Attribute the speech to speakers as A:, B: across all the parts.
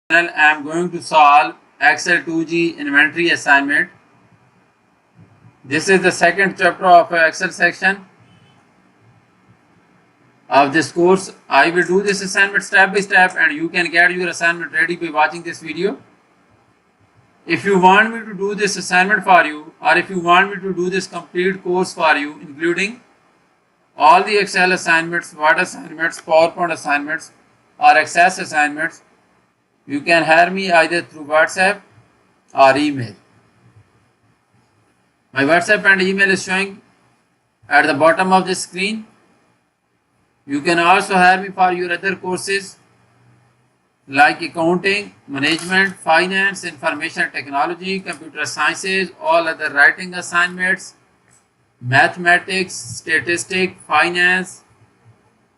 A: I am going to solve Excel 2G inventory assignment. This is the second chapter of Excel section of this course. I will do this assignment step by step and you can get your assignment ready by watching this video. If you want me to do this assignment for you, or if you want me to do this complete course for you, including all the Excel assignments, Word assignments, PowerPoint assignments, or Access assignments, you can hire me either through WhatsApp or email. My WhatsApp and email is showing at the bottom of the screen. You can also hire me for your other courses like accounting, management, finance, information technology, computer sciences, all other writing assignments, mathematics, statistics, finance,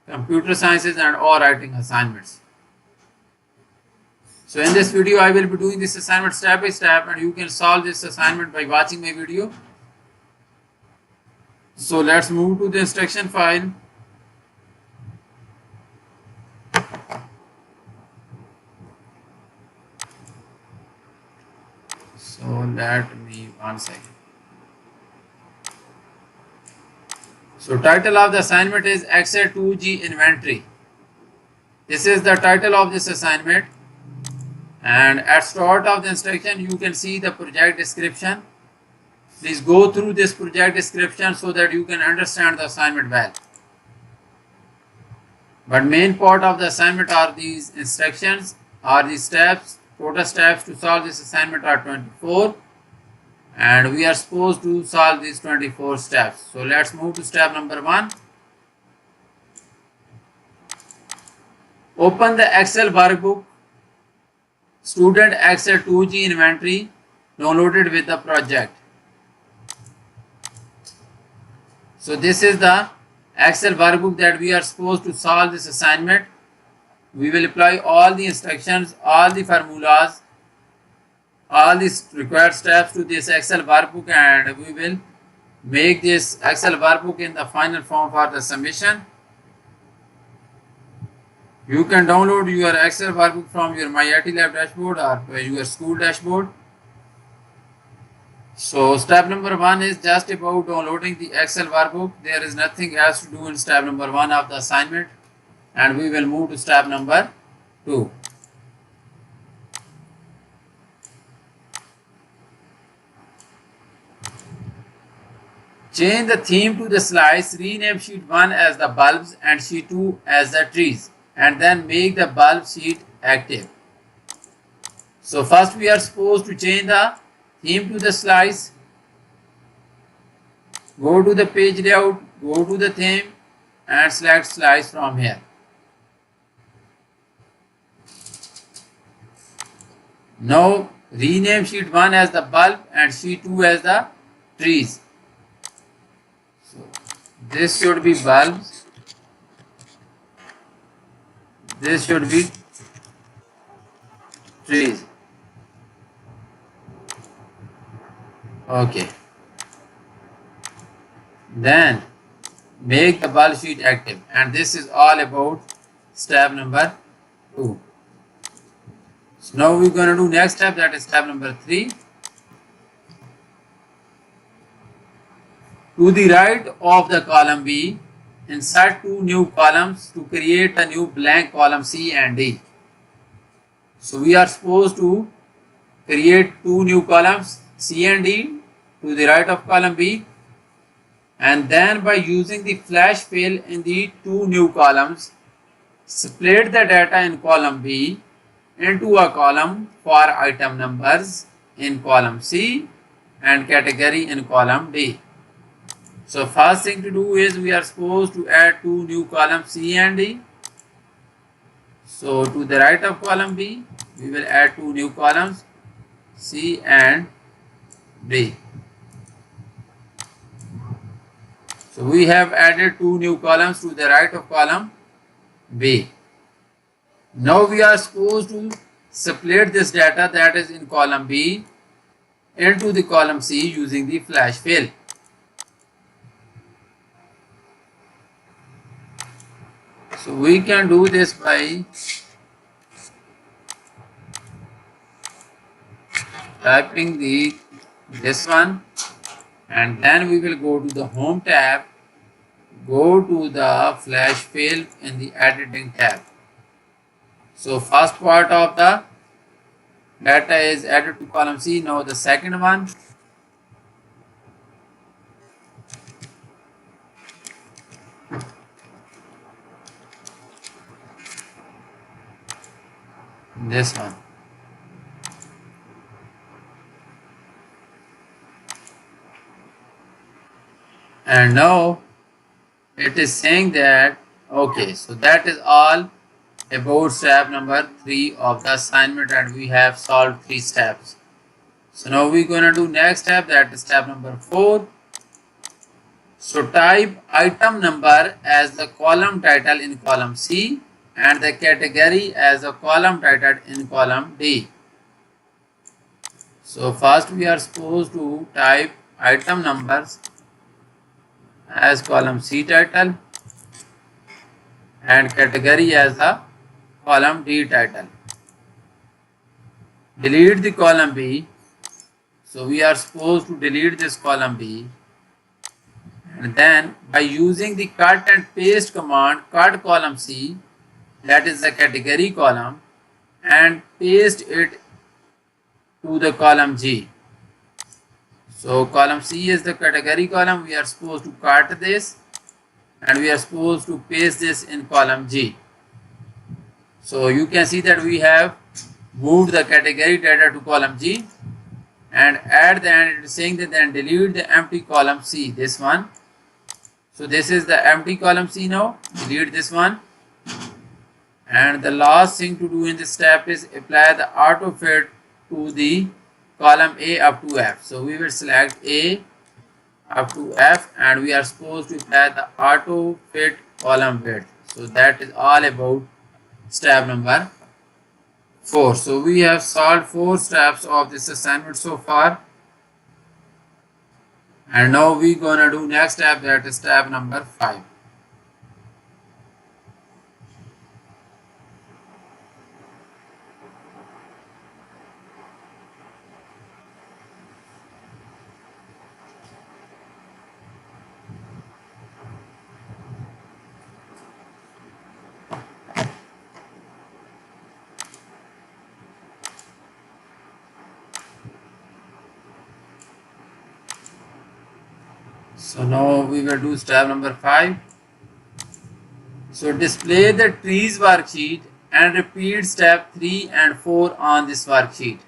A: computer sciences, and all writing assignments. So in this video, I will be doing this assignment step by step and you can solve this assignment by watching my video. So let's move to the instruction file. So let me 1 second. So title of the assignment is Excel 2G inventory. This is the title of this assignment. And at start of the instruction, you can see the project description. Please go through this project description so that you can understand the assignment well. But main part of the assignment are these instructions, are these steps. Total steps to solve this assignment are 24. And we are supposed to solve these 24 steps. So let's move to step number 1. Open the Excel workbook. Student Excel 2G inventory downloaded with the project. So this is the Excel workbook that we are supposed to solve this assignment. We will apply all the instructions, all the formulas, all these required steps to this Excel workbook, and we will make this Excel workbook in the final form for the submission. You can download your Excel workbook from your MyITLab dashboard or your school dashboard. So step number 1 is just about downloading the Excel workbook. There is nothing else to do in step number 1 of the assignment. And we will move to step number 2. Change the theme to the slides. Rename sheet 1 as the bulbs and sheet 2 as the trees. And then make the bulb sheet active. So first we are supposed to change the theme to the slides. Go to the page layout, go to the theme and select slides from here. Now rename sheet 1 as the bulb and sheet 2 as the trees. So this should be bulbs. This should be trees. Okay. Then make the bulb sheet active, and this is all about step number 2. So now we're going to do next step, that is step number 3. To the right of the column B, insert 2 new columns to create a new blank column C and D. So we are supposed to create 2 new columns C and D to the right of column B, and then by using the flash fill in the 2 new columns, split the data in column B into a column for item numbers in column C and category in column D. So first thing to do is we are supposed to add 2 new columns C and D. So to the right of column B, we will add 2 new columns C and D. So we have added 2 new columns to the right of column B. Now we are supposed to split this data that is in column B into the column C using the flash fill. So we can do this by typing this one, and then we will go to the home tab, go to the flash fill in the editing tab. So first part of the data is added to column C. Now the second one, this one. And now it is saying that, okay, so that is all about step number 3 of the assignment, and we have solved 3 steps. So now we're going to do next step, that is step number 4. So type item number as the column title in column C and the category as a column title in column D. So first we are supposed to type item numbers as column C title and category as the column D title. Delete the column B. So we are supposed to delete this column B, and then by using the cut and paste command, cut column C, that is the category column, and paste it to the column G. So column C is the category column. We are supposed to cut this and we are supposed to paste this in column G. So you can see that we have moved the category data to column G, and at the end it is saying that then delete the empty column C, this one. So this is the empty column C now, delete this one. And the last thing to do in this step is apply the auto fit to the column A up to F. So we will select A up to F and we are supposed to apply the auto fit column width. So that is all about step number 4. So we have solved 4 steps of this assignment so far, and now we gonna do next step, that is step number 5. So now we will do step number 5. So display the trees worksheet and repeat step 3 and 4 on this worksheet.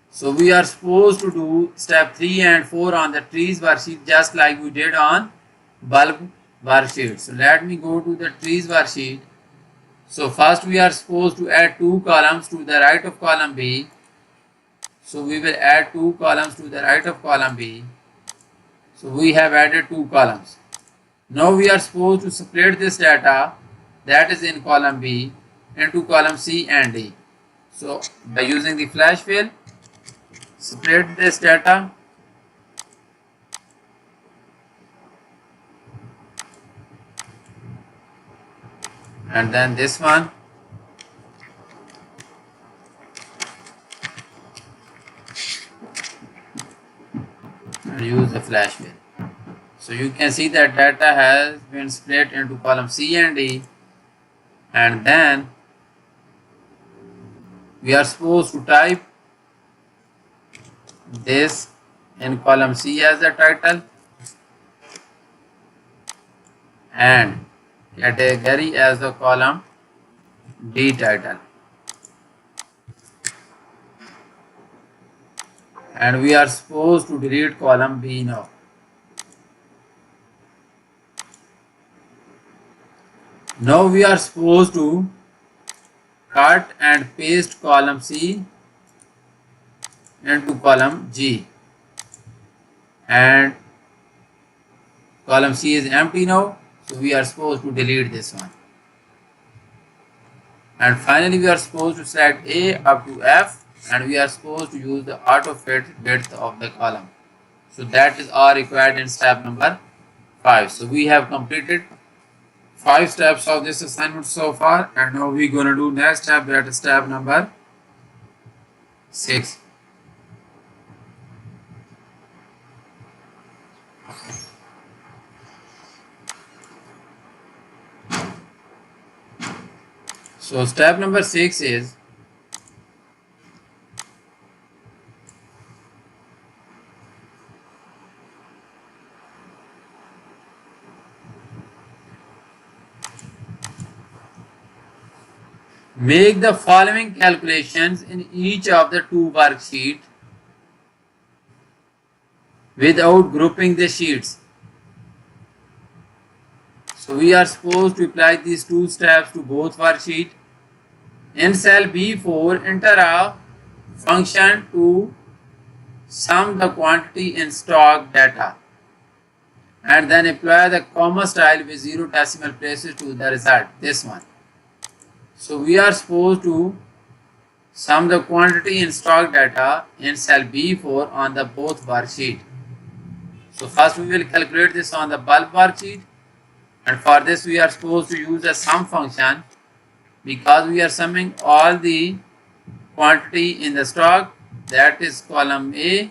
A: So we are supposed to do step 3 and 4 on the trees worksheet just like we did on bulb worksheet. So let me go to the trees worksheet. So first we are supposed to add 2 columns to the right of column B. So we will add 2 columns to the right of column B. So we have added 2 columns. Now we are supposed to split this data that is in column B into column C and D. So by using the flash fill, split this data and then this one, and use the flash fill. So you can see that data has been split into column C and D, and then we are supposed to type this in column C as the title and category as the column D title. And we are supposed to delete column B now. Now we are supposed to cut and paste column C into column G, and column C is empty now, so we are supposed to delete this one. And finally we are supposed to select A up to F, and we are supposed to use the auto fit width of the column. So that is all required in step number 5. So we have completed 5 steps of this assignment so far, and now we're going to do next step, that is step number 6. So step number 6 is make the following calculations in each of the two worksheets without grouping the sheets. So we are supposed to apply these two steps to both worksheets. In cell B4, enter a function to sum the quantity in stock data and then apply the comma style with 0 decimal places to the result, this one. So we are supposed to sum the quantity in stock data in cell B4 on the both worksheet. So first we will calculate this on the bulk worksheet, and for this we are supposed to use a sum function because we are summing all the quantity in the stock, that is column A.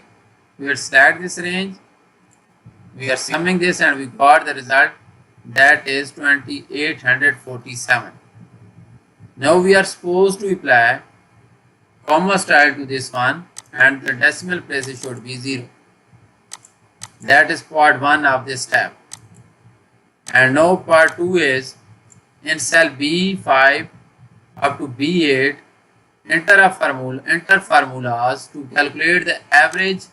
A: We will select this range, we are summing this and we got the result, that is 2847. Now we are supposed to apply comma style to this one and the decimal places should be 0. That is part 1 of this step. And now part 2 is in cell B5 up to B8 enter formulas to calculate the average,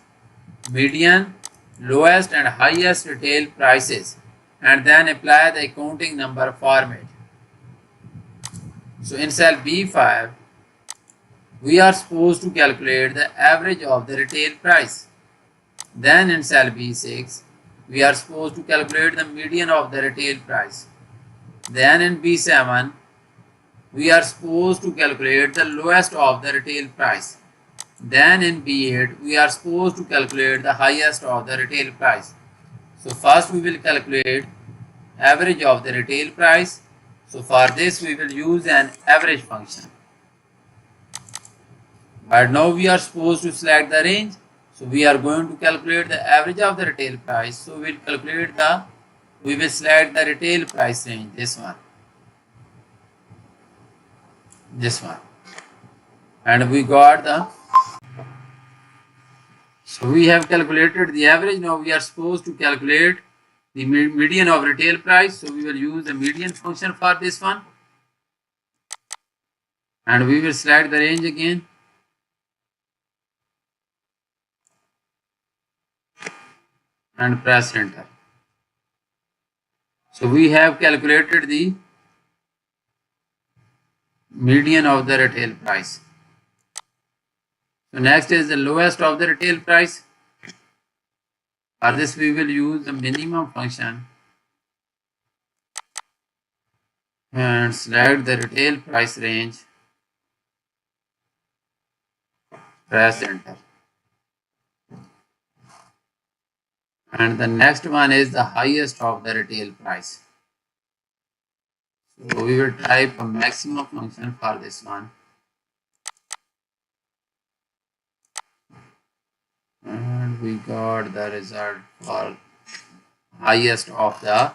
A: median, lowest and highest retail prices and then apply the accounting number format. So in cell B5 we are supposed to calculate the average of the retail price. Then in cell B6 we are supposed to calculate the median of the retail price. Then in B7 we are supposed to calculate the lowest of the retail price. Then in B8 we are supposed to calculate the highest of the retail price. So first we will calculate average of the retail price. So for this we will use an average function. But now we are supposed to select the range. So we are going to calculate the average of the retail price. So we will select the retail price range, this one. And we got so we have calculated the average. Now we are supposed to calculate the median of retail price. So we will use the median function for this one. And we will select the range again. And press enter. So we have calculated the median of the retail price. So next is the lowest of the retail price. For this we will use the minimum function and select the retail price range. Press enter. And the next one is the highest of the retail price. So we will type a maximum function for this one. And we got the result for highest of the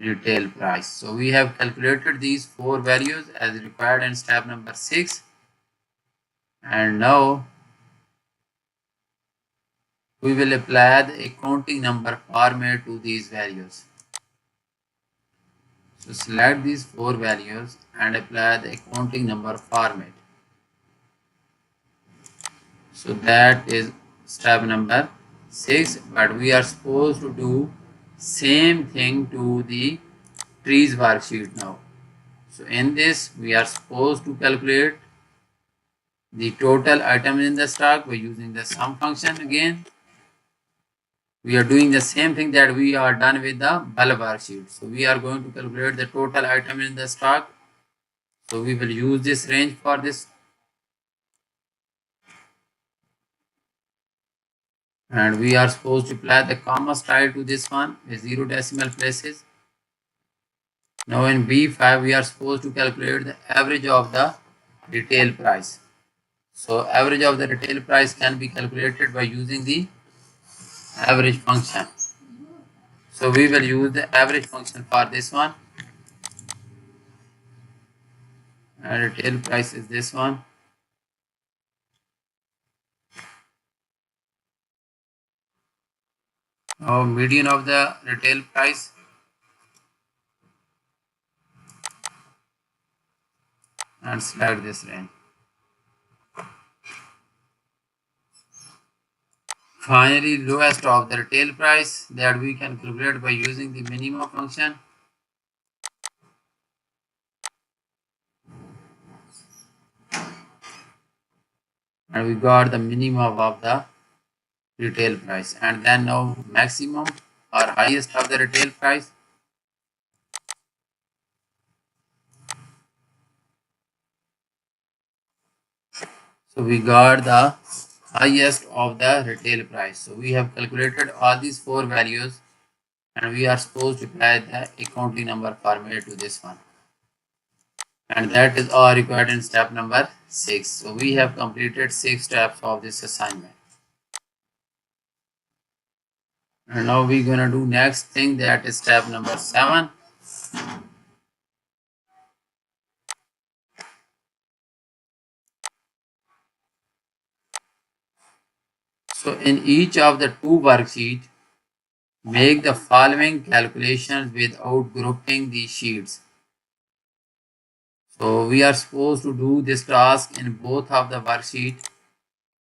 A: retail price. So we have calculated these 4 values as required in step number 6. And now we will apply the accounting number format to these values. So select these 4 values and apply the accounting number format. So that is step number 6, but we are supposed to do same thing to the trees worksheet now. So in this we are supposed to calculate the total items in the stock by using the sum function again. We are doing the same thing that we are done with the bulk worksheet. So we are going to calculate the total item in the stock. So we will use this range for this. And we are supposed to apply the comma style to this one with 0 decimal places. Now in B5 we are supposed to calculate the average of the retail price. So average of the retail price can be calculated by using the average function. So we will use the average function for this one. And retail price is this one. Now median of the retail price. And select this range. Finally, lowest of the retail price that we can calculate by using the minimum function. And we got the minimum of the retail price. And then now maximum or highest of the retail price. So we got the highest of the retail price. So we have calculated all these four values and we are supposed to apply the accounting number format to this one. And that is all required in step number 6. So we have completed 6 steps of this assignment. And now we're gonna do next thing, that is step number 7. So in each of the two worksheets, make the following calculations without grouping the sheets. So we are supposed to do this task in both of the worksheets.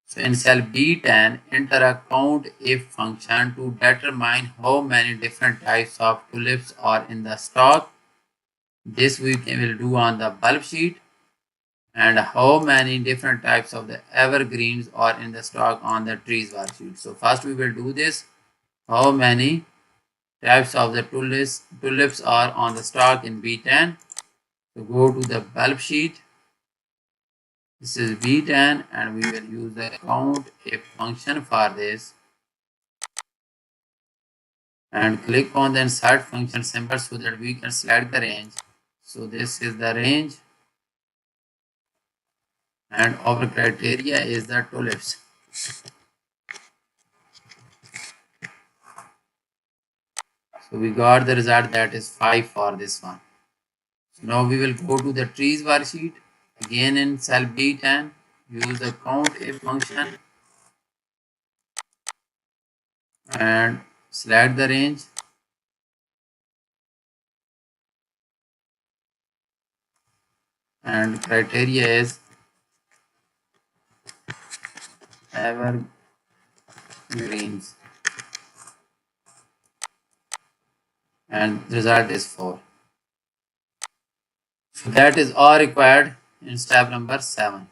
A: So in cell B10, enter a count if function to determine how many different types of tulips are in the stock. This we will do on the bulb sheet. And how many different types of the evergreens are in the stock on the trees worksheet. So first we will do this. How many types of the tulips are on the stock in B10. So go to the bulb sheet. This is B10 and we will use the count if function for this. And click on the insert function symbol so that we can select the range. So this is the range. And our criteria is the tulips. So we got the result, that is 5 for this one. So now we will go to the trees worksheet. Again in cell B10, use the count if function and select the range. And criteria is evergreens. And the result is 4. So that is all required in step number 7.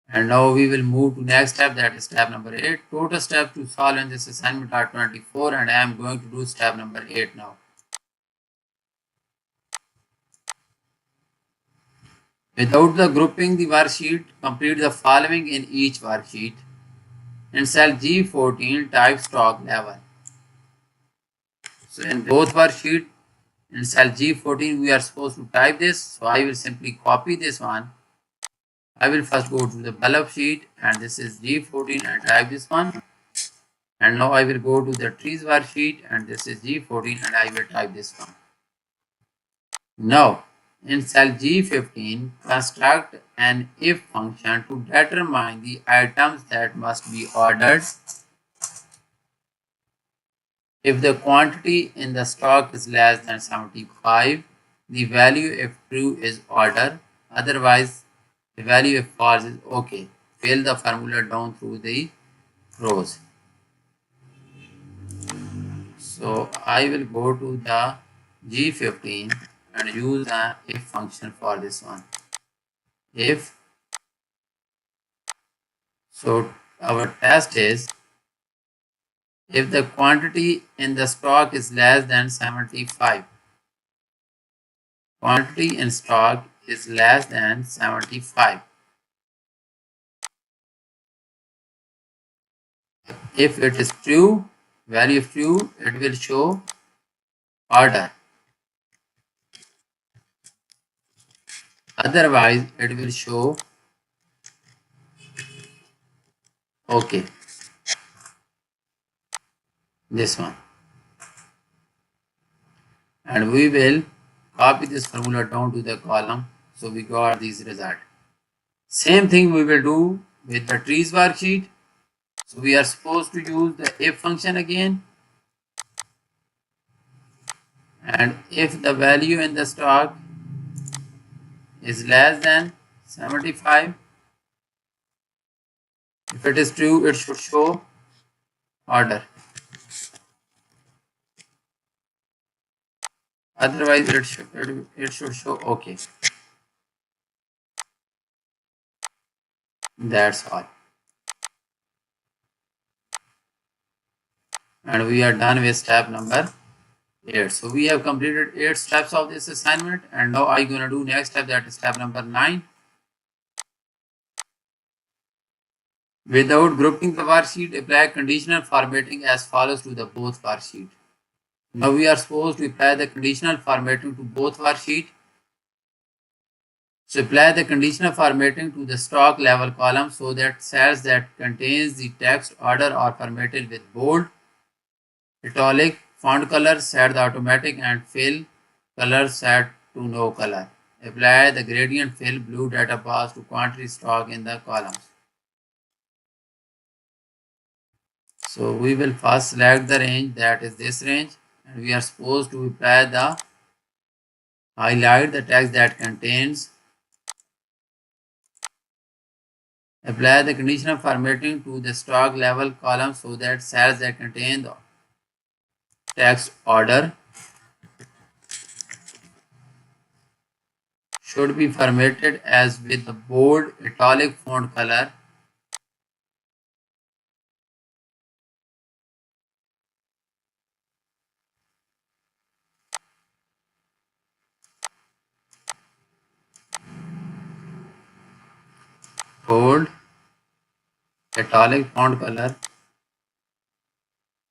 A: And now we will move to next step, that is step number 8. Total steps to solve in this assignment are 24 and I am going to do step number 8 now. Without the grouping the worksheet, complete the following in each worksheet. In cell G14, type stock level. So in both worksheets, in cell G14 we are supposed to type this. So I will simply copy this one. I will first go to the bulb sheet and this is G14 and type this one. And now I will go to the trees worksheet and this is G14 and I will type this one. Now in cell G15, construct an if function to determine the items that must be ordered. If the quantity in the stock is less than 75, the value if true is order, otherwise the value if false is okay. Fill the formula down through the rows. So I will go to the G15 and use the if function for this one. If, so our test is, if the quantity in the stock is less than 75, quantity in stock is less than 75. If it is true, value if true, it will show order. Otherwise, it will show okay. this one, and we will copy this formula down to the column. So we got this result. Same thing we will do with the trees worksheet. So we are supposed to use the if function again, and if the value in the stock is less than 75, if it is true, it should show order. Otherwise, it should show OK. That's all. And we are done with step number 8. So we have completed 8 steps of this assignment, and now I'm gonna do next step, that is step number 9. Without grouping the worksheet, apply conditional formatting as follows to the both worksheet. Now we are supposed to apply the conditional formatting to both worksheet. So apply the conditional formatting to the stock level column so that cells that contains the text order are formatted with bold, italic, font color set the automatic, and fill color set to no color. Apply the gradient fill blue data bars to quantity stock in the columns. So we will first select the range, that is this range, and we are supposed to highlight the text that contains. Apply the conditional formatting to the stock level column so that cells that contain the text order should be formatted as with the bold italic font color. Bold italic font color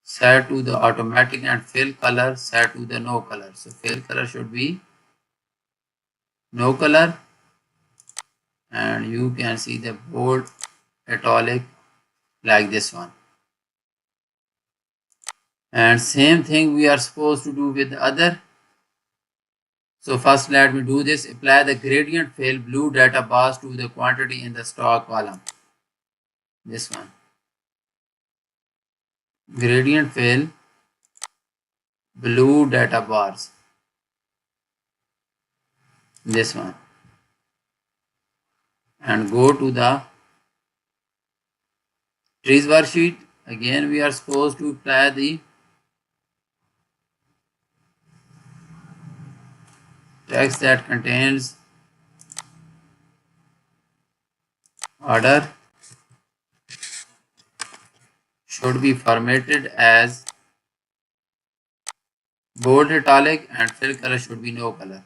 A: set to the automatic, and fill color set to the no color. So fill color should be no color, and you can see the bold italic like this one. And same thing we are supposed to do with the other. So first let me do this. Apply the gradient fill blue data bars to the quantity in the stock column. This one. Gradient fill blue data bars. This one. And go to the trees worksheet. Again we are supposed to apply the text that contains order should be formatted as bold italic, and fill color should be no color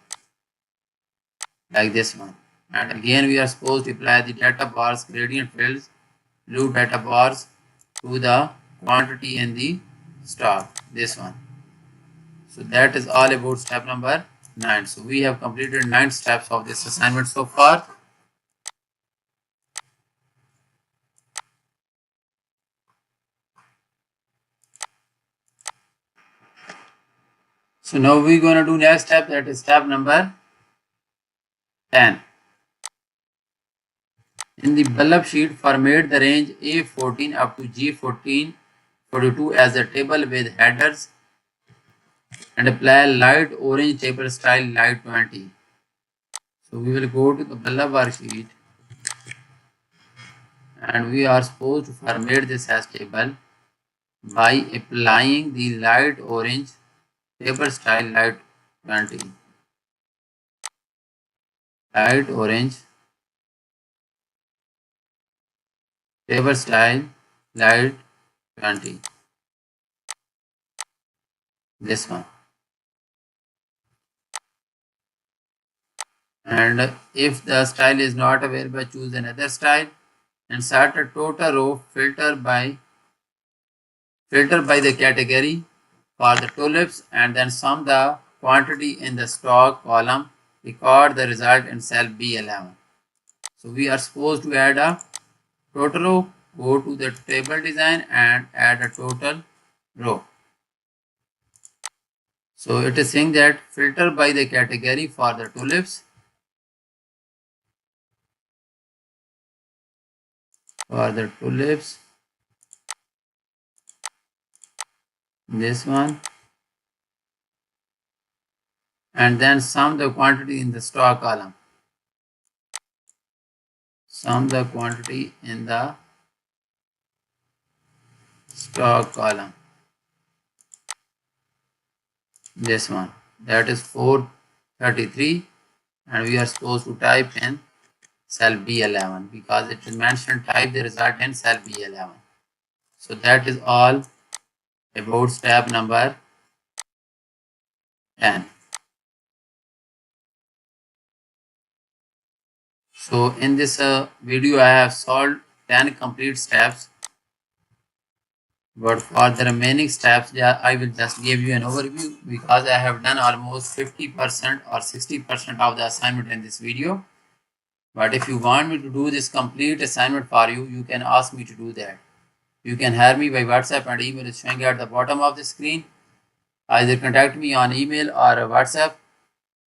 A: like this one. And again we are supposed to apply the data bars gradient fills blue data bars to the quantity in the stock, this one. So that is all about step number 9. So we have completed 9 steps of this assignment so far. So now we're going to do next step, that is step number 10. In the bulb sheet, format the range A14 up to G1442 as a table with headers, and apply light orange table style light 20. So we will go to the bulb worksheet, and we are supposed to format this as table by applying the light orange table style light 20. Light orange table style light 20. This one. And if the style is not available, choose another style. Insert a total row, filter by the category for the tulips, and then sum the quantity in the stock column. Record the result in cell B11. So we are supposed to add a total row. Go to the table design and add a total row. So it is saying that filter by the category for the tulips. For the tulips, this one, and then sum the quantity in the stock column. Sum the quantity in the stock column. This one, that is 433, and we are supposed to type in cell B11 because it is mentioned type the result in cell B11. So that is all about step number 10. So in this video I have solved 10 complete steps, but for the remaining steps I will just give you an overview because I have done almost 50% or 60% of the assignment in this video. But if you want me to do this complete assignment for you, you can ask me to do that. You can hire me by WhatsApp, and email is showing at the bottom of the screen. Either contact me on email or WhatsApp,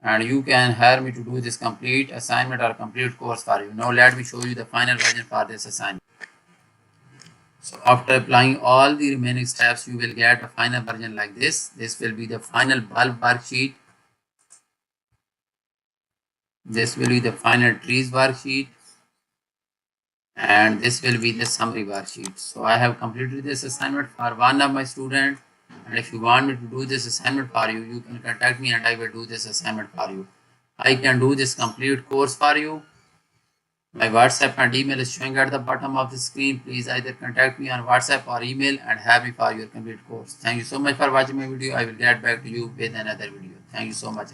A: and you can hire me to do this complete assignment or complete course for you. Now let me show you the final version for this assignment. So after applying all the remaining steps, you will get a final version like this. This will be the final bulb worksheet. This will be the final trees worksheet. And this will be the summary worksheet. So I have completed this assignment for one of my students. And if you want me to do this assignment for you, you can contact me and I will do this assignment for you. I can do this complete course for you. My WhatsApp and email is showing at the bottom of the screen. Please either contact me on WhatsApp or email and have me for your complete course. Thank you so much for watching my video. I will get back to you with another video. Thank you so much.